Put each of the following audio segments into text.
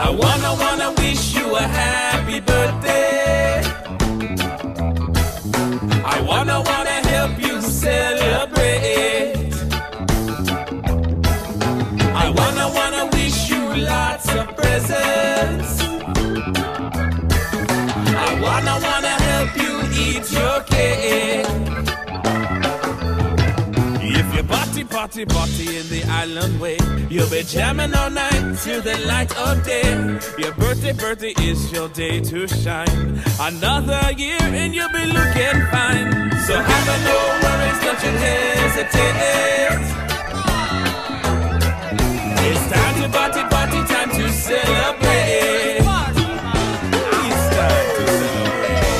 I wanna wish you a happy birthday. I wanna help you celebrate. I wanna wish you lots of presents. I wanna help you eat your cake. If you party in the island way, you'll be jamming all night till the light of day. Your birthday is your day to shine. Another year and you'll be looking fine. So have no worries, don't you hesitate. It's time to party, time to celebrate. It's time to celebrate.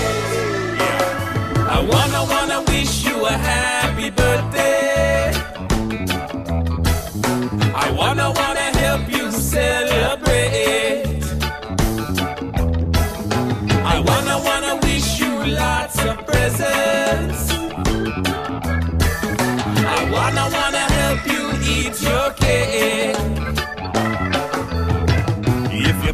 Yeah. I wanna wish you a happy birthday. I wanna help you celebrate. I wanna wish you lots of presents. I wanna help you eat your cake. If you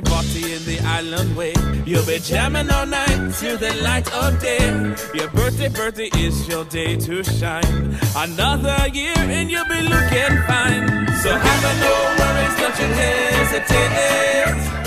party in the island way, you'll be jamming all night till the light of day. Your birthday is your day to shine. Another year and you'll be looking fine. So have no worries, don't you hesitate.